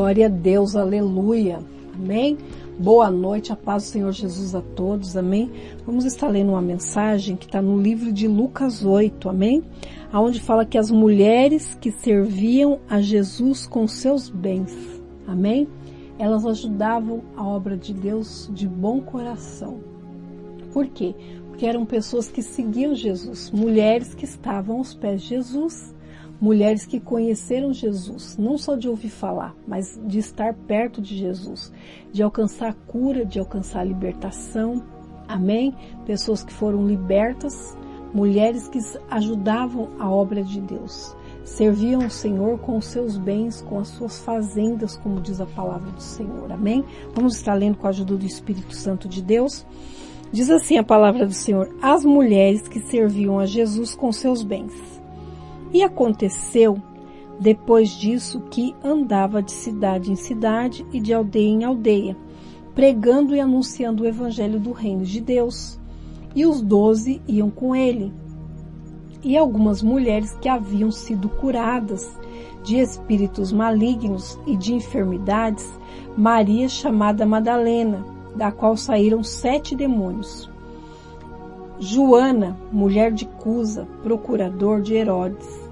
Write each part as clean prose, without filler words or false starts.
Glória a Deus, aleluia, amém? Boa noite, a paz do Senhor Jesus a todos, amém? Vamos estar lendo uma mensagem que está no livro de Lucas 8, amém? Onde fala que as mulheres que serviam a Jesus com seus bens, amém? Elas ajudavam a obra de Deus de bom coração. Por quê? Porque eram pessoas que seguiam Jesus, mulheres que estavam aos pés de Jesus, mulheres que conheceram Jesus, não só de ouvir falar, mas de estar perto de Jesus, de alcançar a cura, de alcançar a libertação, amém? Pessoas que foram libertas, mulheres que ajudavam a obra de Deus, serviam o Senhor com os seus bens, com as suas fazendas, como diz a palavra do Senhor, amém? Vamos estar lendo com a ajuda do Espírito Santo de Deus. Diz assim a palavra do Senhor: as mulheres que serviam a Jesus com seus bens. E aconteceu, depois disso, que andava de cidade em cidade e de aldeia em aldeia, pregando e anunciando o evangelho do reino de Deus. E os 12 iam com ele. E algumas mulheres que haviam sido curadas de espíritos malignos e de enfermidades, Maria, chamada Madalena, da qual saíram 7 demônios. Joana, mulher de Cusa, procurador de Herodes,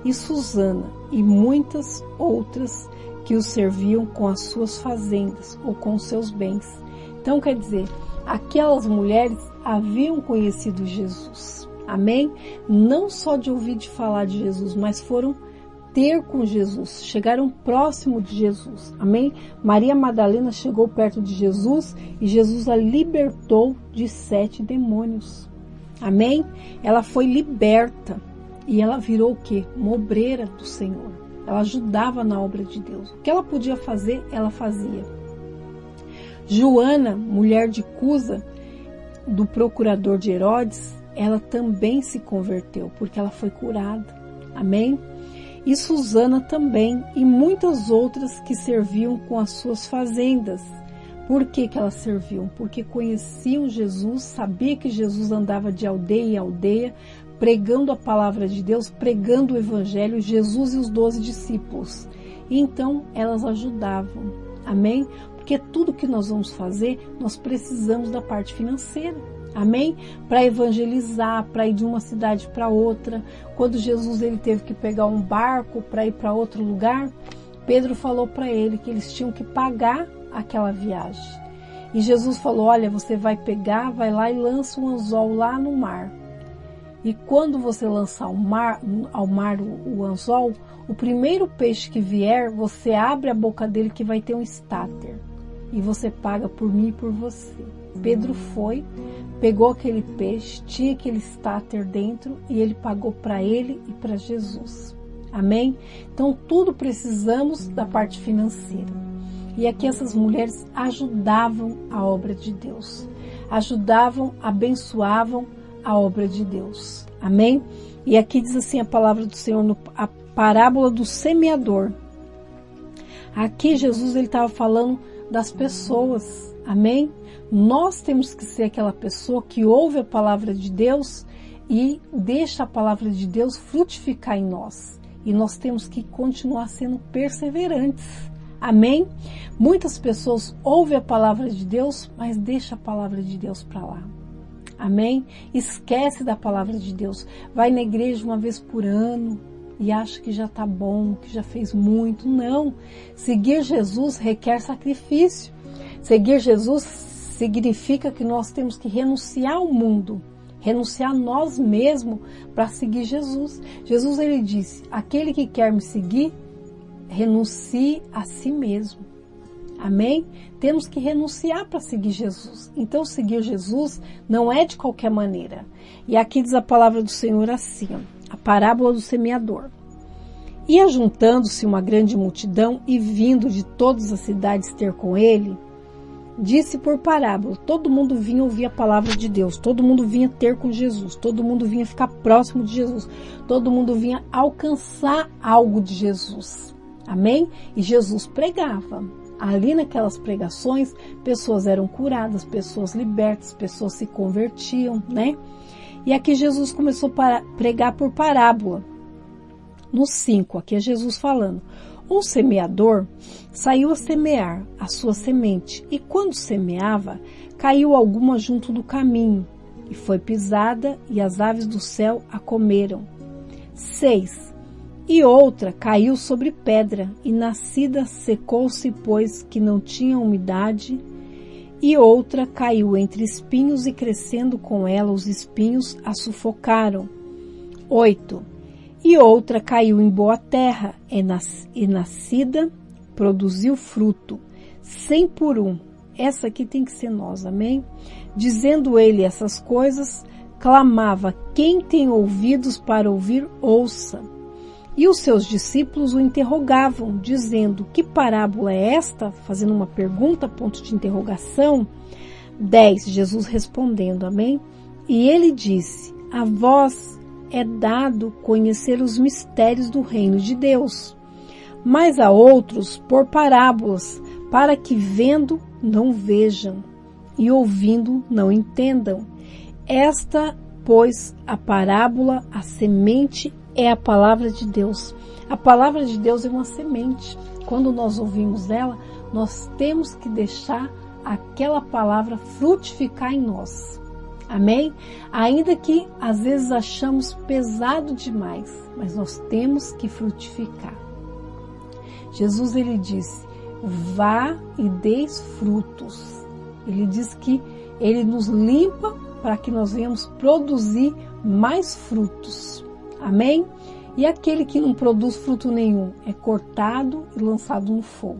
e Susana, e muitas outras que o serviam com as suas fazendas ou com seus bens. Então, quer dizer, aquelas mulheres haviam conhecido Jesus, amém? Não só de ouvir de falar de Jesus, mas foram ter com Jesus, chegaram próximo de Jesus, amém? Maria Madalena chegou perto de Jesus e Jesus a libertou de 7 demônios, amém? Ela foi liberta e ela virou o quê? Uma obreira do Senhor, ela ajudava na obra de Deus, o que ela podia fazer, ela fazia. Joana, mulher de Cusa, do procurador de Herodes, ela também se converteu, porque ela foi curada, amém? E Susana também, e muitas outras que serviam com as suas fazendas. Por que elas serviam? Porque conheciam Jesus, sabia que Jesus andava de aldeia em aldeia, pregando a palavra de Deus, pregando o evangelho, Jesus e os 12 discípulos. E então elas ajudavam, amém? Porque tudo que nós vamos fazer, nós precisamos da parte financeira. Amém? Para evangelizar, para ir de uma cidade para outra. Quando Jesus ele teve que pegar um barco para ir para outro lugar, Pedro falou para ele que eles tinham que pagar aquela viagem. E Jesus falou: olha, você vai pegar, vai lá e lança um anzol lá no mar. E quando você lançar ao mar o anzol, o primeiro peixe que vier, você abre a boca dele que vai ter um estáter. E você paga por mim e por você. Pedro foi, pegou aquele peixe, tinha aquele estáter dentro e ele pagou para ele e para Jesus. Amém? Então tudo precisamos da parte financeira. E aqui essas mulheres ajudavam a obra de Deus. Ajudavam, abençoavam a obra de Deus. Amém? E aqui diz assim a palavra do Senhor, a parábola do semeador. Aqui Jesus ele estava falando das pessoas. Amém? Nós temos que ser aquela pessoa que ouve a palavra de Deus e deixa a palavra de Deus frutificar em nós. E nós temos que continuar sendo perseverantes. Amém? Muitas pessoas ouvem a palavra de Deus, mas deixa a palavra de Deus para lá. Amém? Esquece da palavra de Deus. Vai na igreja uma vez por ano e acha que já está bom, que já fez muito. Não. Seguir Jesus requer sacrifício. Seguir Jesus significa que nós temos que renunciar ao mundo, renunciar a nós mesmos para seguir Jesus. Jesus ele disse: aquele que quer me seguir, renuncie a si mesmo. Amém? Temos que renunciar para seguir Jesus. Então seguir Jesus não é de qualquer maneira. E aqui diz a palavra do Senhor assim, a parábola do semeador. E ajuntando-se uma grande multidão e vindo de todas as cidades ter com ele, disse por parábola. Todo mundo vinha ouvir a palavra de Deus, todo mundo vinha ter com Jesus, todo mundo vinha ficar próximo de Jesus, todo mundo vinha alcançar algo de Jesus. Amém? E Jesus pregava. Ali naquelas pregações, pessoas eram curadas, pessoas libertas, pessoas se convertiam, né? E aqui Jesus começou a pregar por parábola. No 5, aqui é Jesus falando. Um semeador saiu a semear a sua semente, e quando semeava, caiu alguma junto do caminho, e foi pisada, e as aves do céu a comeram. 6. E outra caiu sobre pedra, e nascida secou-se, pois que não tinha umidade. E outra caiu entre espinhos, e crescendo com ela os espinhos a sufocaram. 8. E outra caiu em boa terra, e nascida produziu fruto, 100 por 1. Essa aqui tem que ser nós, amém? Dizendo ele essas coisas, clamava: quem tem ouvidos para ouvir, ouça. E os seus discípulos o interrogavam, dizendo: que parábola é esta? Fazendo uma pergunta, ponto de interrogação. 10. Jesus respondendo, amém? E ele disse: a vós é dado conhecer os mistérios do reino de Deus, mas a outros por parábolas, para que vendo não vejam e ouvindo não entendam. Esta, pois, a parábola, a semente é a palavra de Deus. A palavra de Deus é uma semente. Quando nós ouvimos ela, nós temos que deixar aquela palavra frutificar em nós. Amém? Ainda que às vezes achamos pesado demais, mas nós temos que frutificar. Jesus, ele disse: vá e deis frutos. Ele diz que ele nos limpa para que nós venhamos produzir mais frutos. Amém? E aquele que não produz fruto nenhum é cortado e lançado no fogo.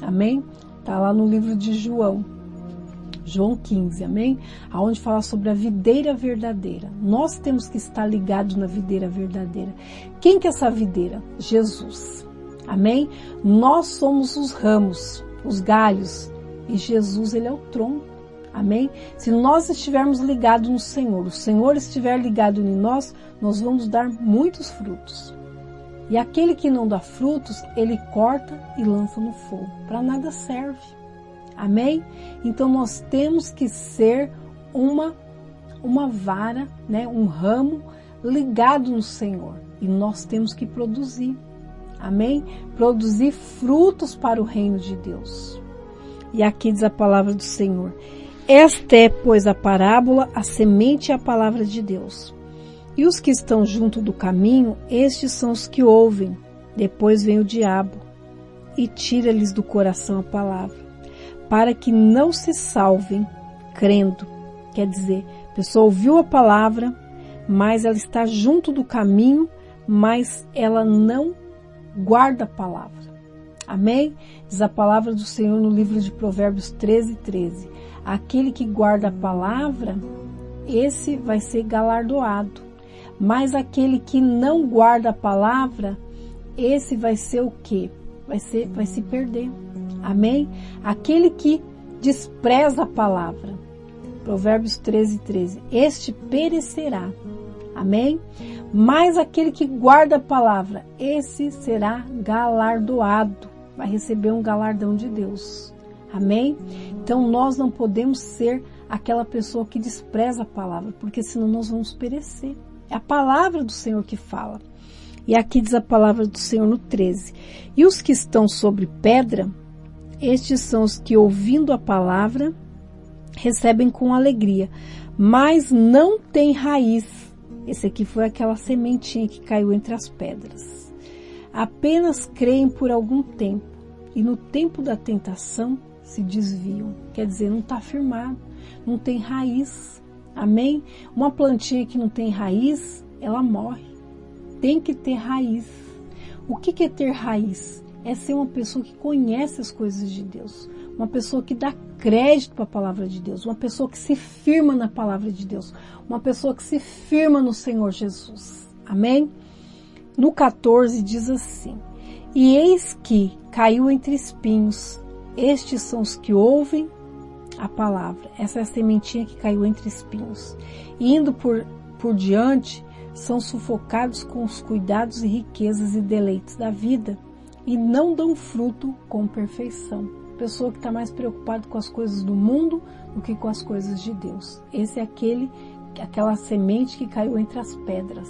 Amém? Está lá no livro de João 15, amém? Aonde fala sobre a videira verdadeira. Nós temos que estar ligados na videira verdadeira. Quem que é essa videira? Jesus. Amém? Nós somos os ramos, os galhos, e Jesus, ele é o tronco. Amém? Se nós estivermos ligados no Senhor, o Senhor estiver ligado em nós, nós vamos dar muitos frutos. E aquele que não dá frutos, ele corta e lança no fogo. Para nada serve. Amém? Então nós temos que ser uma vara, né? Um ramo ligado no Senhor. E nós temos que produzir. Amém? Produzir frutos para o reino de Deus. E aqui diz a palavra do Senhor: esta é, pois, a parábola, a semente é a palavra de Deus. E os que estão junto do caminho, estes são os que ouvem. Depois vem o diabo e tira-lhes do coração a palavra, para que não se salvem crendo. Quer dizer, a pessoa ouviu a palavra, mas ela está junto do caminho, mas ela não guarda a palavra. Amém? Diz a palavra do Senhor no livro de Provérbios 13:13. Aquele que guarda a palavra, esse vai ser galardoado. Mas aquele que não guarda a palavra, esse vai ser o quê? Vai se perder. Amém? Aquele que despreza a palavra. Provérbios 13:13. Este perecerá. Amém? Mas aquele que guarda a palavra, esse será galardoado. Vai receber um galardão de Deus. Amém? Então nós não podemos ser aquela pessoa que despreza a palavra, porque senão nós vamos perecer. É a palavra do Senhor que fala. E aqui diz a palavra do Senhor no 13. E os que estão sobre pedra, estes são os que, ouvindo a palavra, recebem com alegria, mas não têm raiz. Esse aqui foi aquela sementinha que caiu entre as pedras. Apenas creem por algum tempo, e no tempo da tentação se desviam. Quer dizer, não está firmado, não tem raiz. Amém? Uma plantinha que não tem raiz, ela morre. Tem que ter raiz. O que é ter raiz? É ser uma pessoa que conhece as coisas de Deus. Uma pessoa que dá crédito para a palavra de Deus. Uma pessoa que se firma na palavra de Deus. Uma pessoa que se firma no Senhor Jesus. Amém? No 14 diz assim: e eis que caiu entre espinhos. Estes são os que ouvem a palavra. Essa é a sementinha que caiu entre espinhos. E indo por diante, são sufocados com os cuidados e riquezas e deleites da vida, e não dão fruto com perfeição. Pessoa que está mais preocupada com as coisas do mundo do que com as coisas de Deus. Esse é aquela semente que caiu entre as pedras.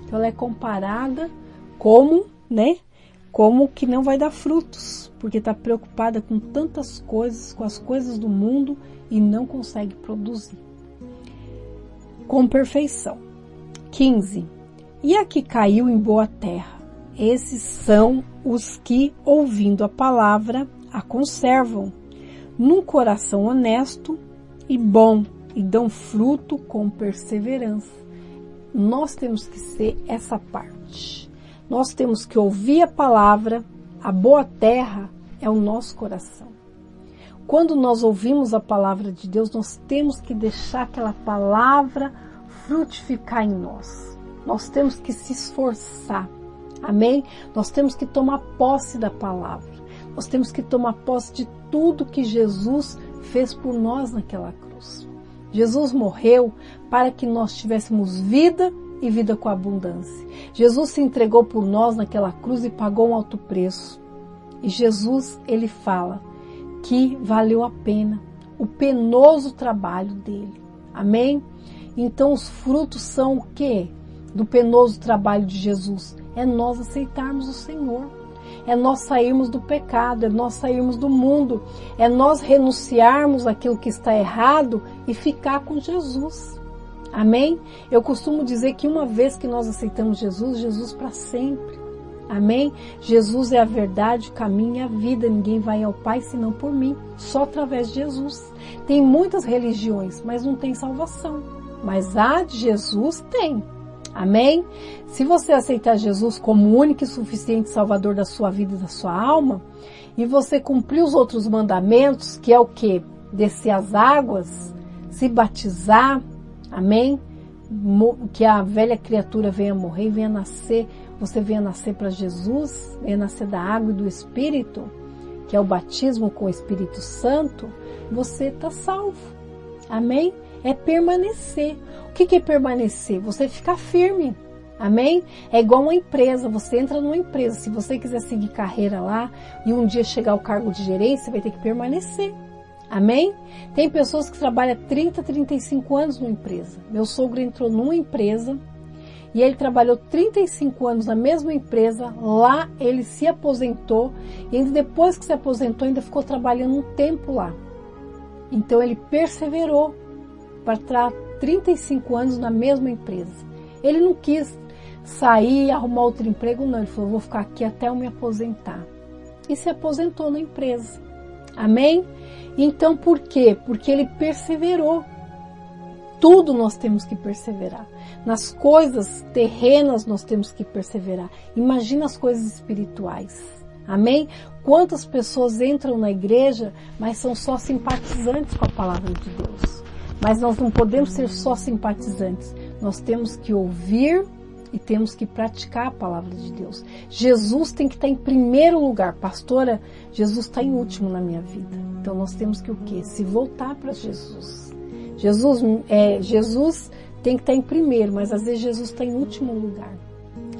Então ela é comparada como, né, como que não vai dar frutos, porque está preocupada com tantas coisas, com as coisas do mundo e não consegue produzir com perfeição. 15. E a que caiu em boa terra? Esses são os que, ouvindo a palavra, a conservam num coração honesto e bom e dão fruto com perseverança. Nós temos que ser essa parte. Nós temos que ouvir a palavra. A boa terra é o nosso coração. Quando nós ouvimos a palavra de Deus, nós temos que deixar aquela palavra frutificar em nós. Nós temos que se esforçar. Amém? Nós temos que tomar posse da palavra. Nós temos que tomar posse de tudo que Jesus fez por nós naquela cruz. Jesus morreu para que nós tivéssemos vida e vida com abundância. Jesus se entregou por nós naquela cruz e pagou um alto preço. E Jesus, ele fala que valeu a pena o penoso trabalho dele. Amém? Então os frutos são o quê? Do penoso trabalho de Jesus. É nós aceitarmos o Senhor. É nós sairmos do pecado, é nós sairmos do mundo, é nós renunciarmos àquilo que está errado e ficar com Jesus. Amém? Eu costumo dizer que uma vez que nós aceitamos Jesus, Jesus para sempre. Amém? Jesus é a verdade, o caminho e a vida. Ninguém vai ao Pai senão por mim, só através de Jesus. Tem muitas religiões, mas não tem salvação. Mas a de Jesus tem. Amém? Se você aceitar Jesus como único e suficiente Salvador da sua vida e da sua alma, e você cumprir os outros mandamentos, que é o quê? Descer as águas, se batizar, amém? Que a velha criatura venha morrer e venha nascer, você venha nascer para Jesus, venha nascer da água e do Espírito, que é o batismo com o Espírito Santo, você está salvo. Amém? É permanecer. O que é permanecer? Você ficar firme. Amém? É igual uma empresa. Você entra numa empresa. Se você quiser seguir carreira lá e um dia chegar ao cargo de gerência, você vai ter que permanecer. Amém? Tem pessoas que trabalham 30, 35 anos numa empresa. Meu sogro entrou numa empresa e ele trabalhou 35 anos na mesma empresa. Lá ele se aposentou e ainda depois que se aposentou ainda ficou trabalhando um tempo lá. Então ele perseverou para estar 35 anos na mesma empresa. Ele não quis sair, arrumar outro emprego, não. Ele falou, vou ficar aqui até eu me aposentar. E se aposentou na empresa. Amém? Então, por quê? Porque ele perseverou. Tudo nós temos que perseverar. Nas coisas terrenas nós temos que perseverar. Imagina as coisas espirituais. Amém? Quantas pessoas entram na igreja, mas são só simpatizantes com a palavra de Deus. Mas nós não podemos ser só simpatizantes. Nós temos que ouvir e temos que praticar a palavra de Deus. Jesus tem que estar em primeiro lugar. Pastora, Jesus está em último na minha vida. Então nós temos que o quê? Se voltar para Jesus. Jesus tem que estar em primeiro, mas às vezes Jesus está em último lugar.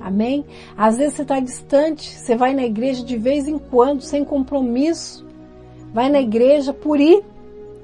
Amém? Às vezes você está distante, você vai na igreja de vez em quando, sem compromisso. Vai na igreja por ir.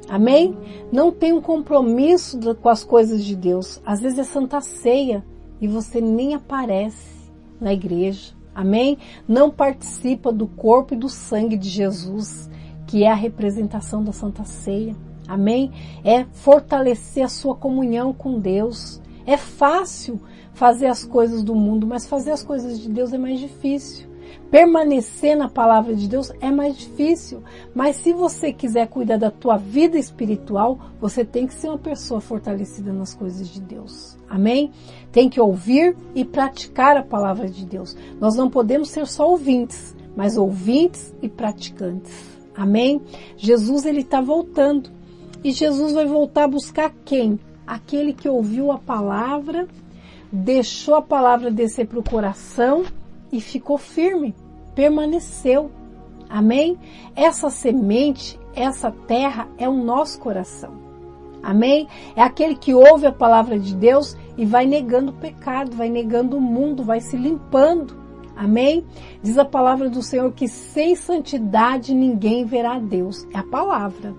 Amém? Não tem um compromisso com as coisas de Deus. Às vezes é Santa Ceia e você nem aparece na igreja. Amém? Não participa do corpo e do sangue de Jesus, que é a representação da Santa Ceia. Amém? É fortalecer a sua comunhão com Deus. É fácil fazer as coisas do mundo, mas fazer as coisas de Deus é mais difícil. Permanecer na palavra de Deus é mais difícil, mas se você quiser cuidar da tua vida espiritual, você tem que ser uma pessoa fortalecida nas coisas de Deus. Amém? Tem que ouvir e praticar a palavra de Deus. Nós não podemos ser só ouvintes, mas ouvintes e praticantes. Amém? Jesus, ele está voltando. E Jesus vai voltar a buscar quem? Aquele que ouviu a palavra, deixou a palavra descer para o coração e ficou firme, permaneceu. Amém? Essa semente, essa terra é o nosso coração. Amém? É aquele que ouve a palavra de Deus e vai negando o pecado, vai negando o mundo, vai se limpando. Amém? Diz a palavra do Senhor que sem santidade ninguém verá a Deus. É a palavra.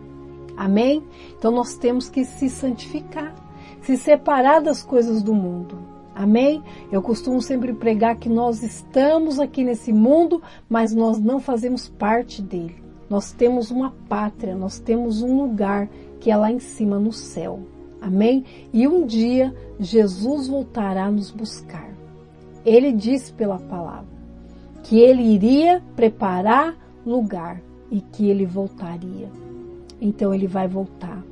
Amém? Então nós temos que se santificar, se separar das coisas do mundo. Amém? Eu costumo sempre pregar que nós estamos aqui nesse mundo, mas nós não fazemos parte dele. Nós temos uma pátria, nós temos um lugar que é lá em cima no céu. Amém? E um dia Jesus voltará a nos buscar. Ele disse pela palavra que ele iria preparar lugar e que ele voltaria. Então ele vai voltar.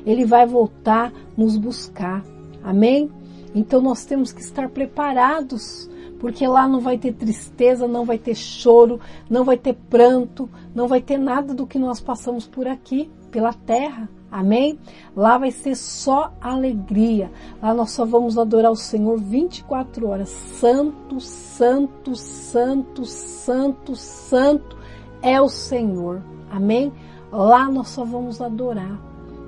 Ele vai voltar nos buscar. Amém? Então nós temos que estar preparados, porque lá não vai ter tristeza, não vai ter choro, não vai ter pranto, não vai ter nada do que nós passamos por aqui, pela terra. Amém? Lá vai ser só alegria. Lá nós só vamos adorar o Senhor 24 horas. Santo, santo, santo, santo, santo é o Senhor. Amém? Lá nós só vamos adorar.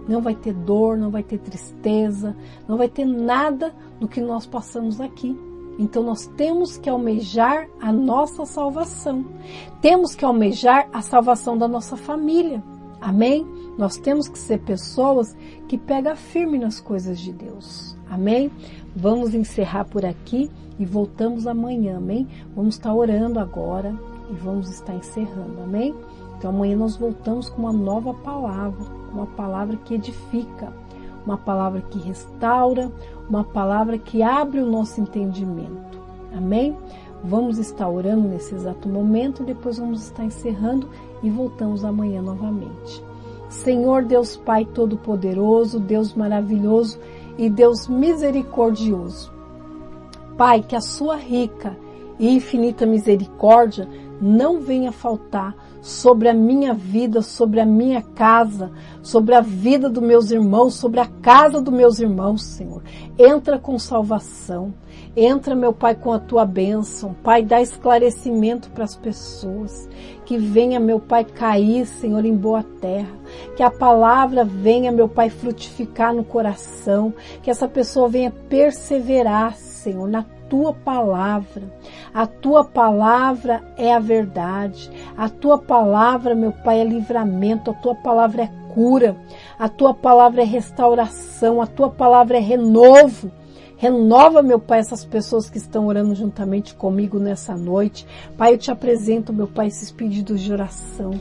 Não vai ter dor, não vai ter tristeza, não vai ter nada do que nós passamos aqui. Então nós temos que almejar a nossa salvação. Temos que almejar a salvação da nossa família. Amém? Nós temos que ser pessoas que pegam firme nas coisas de Deus. Amém? Vamos encerrar por aqui e voltamos amanhã. Amém? Vamos estar orando agora e vamos estar encerrando. Amém? Então amanhã nós voltamos com uma nova palavra, uma palavra que edifica, uma palavra que restaura, uma palavra que abre o nosso entendimento. Amém? Vamos estar orando nesse exato momento e depois vamos estar encerrando e voltamos amanhã novamente. Senhor Deus Pai Todo-Poderoso, Deus maravilhoso e Deus misericordioso. Pai, que a sua rica e infinita misericórdia não venha faltar sobre a minha vida, sobre a minha casa, sobre a vida dos meus irmãos, sobre a casa dos meus irmãos, Senhor. Entra com salvação, entra, meu Pai, com a tua bênção. Pai, dá esclarecimento para as pessoas, que venha, meu Pai, cair, Senhor, em boa terra, que a palavra venha, meu Pai, frutificar no coração, que essa pessoa venha perseverar, Senhor, na tua palavra. A tua palavra é a verdade. A tua palavra, meu Pai, é livramento. A tua palavra é cura. A tua palavra é restauração. A tua palavra é renovo. Renova, meu Pai, essas pessoas que estão orando juntamente comigo nessa noite. Pai, eu te apresento, meu Pai, esses pedidos de oração.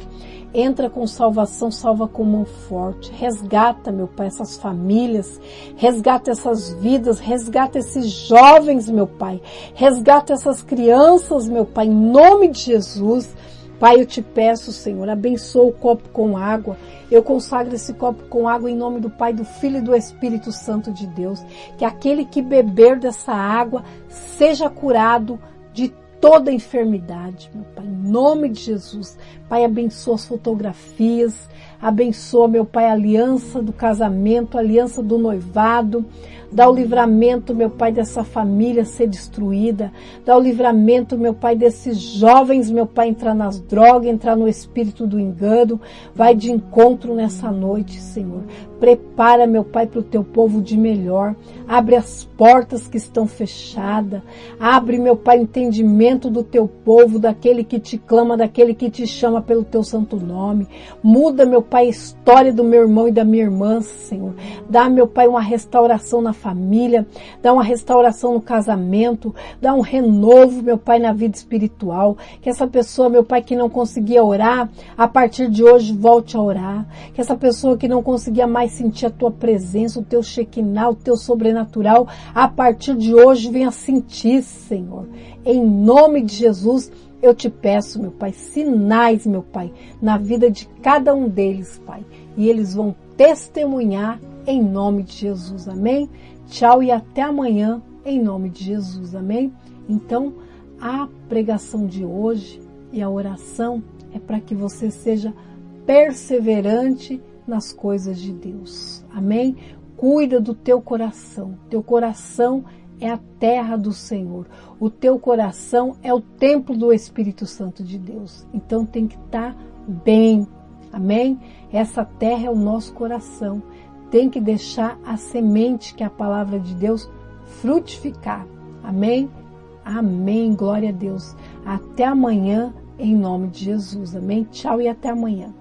Entra com salvação, salva com mão forte. Resgata, meu Pai, essas famílias. Resgata essas vidas. Resgata esses jovens, meu Pai. Resgata essas crianças, meu Pai, em nome de Jesus. Pai, eu te peço, Senhor, abençoa o copo com água. Eu consagro esse copo com água em nome do Pai, do Filho e do Espírito Santo de Deus. Que aquele que beber dessa água seja curado de toda enfermidade, meu Pai, em nome de Jesus. Pai, abençoa as fotografias, abençoa, meu Pai, a aliança do casamento, a aliança do noivado. Dá o livramento, meu Pai, dessa família ser destruída. Dá o livramento, meu Pai, desses jovens, meu Pai, entrar nas drogas, entrar no espírito do engano. Vai de encontro nessa noite, Senhor. Prepara, meu Pai, para o teu povo de melhor. Abre as portas que estão fechadas. Abre, meu Pai, entendimento do teu povo, daquele que te clama, daquele que te chama pelo teu santo nome. Muda, meu Pai, a história do meu irmão e da minha irmã, Senhor. Dá, meu Pai, uma restauração na família. Dá uma restauração no casamento. Dá um renovo, meu Pai, na vida espiritual. Que essa pessoa, meu Pai, que não conseguia orar, a partir de hoje volte a orar. Que essa pessoa que não conseguia mais sentir a tua presença, o teu Shekinah, o teu sobrenatural, a partir de hoje venha sentir, Senhor. Em nome de Jesus, eu te peço, meu Pai, sinais, meu Pai, na vida de cada um deles, Pai. E eles vão testemunhar em nome de Jesus, amém? Tchau e até amanhã, em nome de Jesus, amém? Então, a pregação de hoje e a oração é para que você seja perseverante nas coisas de Deus, amém? Cuida do teu coração é a terra do Senhor, o teu coração é o templo do Espírito Santo de Deus, então tem que estar bem, amém? Essa terra é o nosso coração, tem que deixar a semente que é a palavra de Deus frutificar, amém? Amém, glória a Deus, até amanhã em nome de Jesus, amém? Tchau e até amanhã.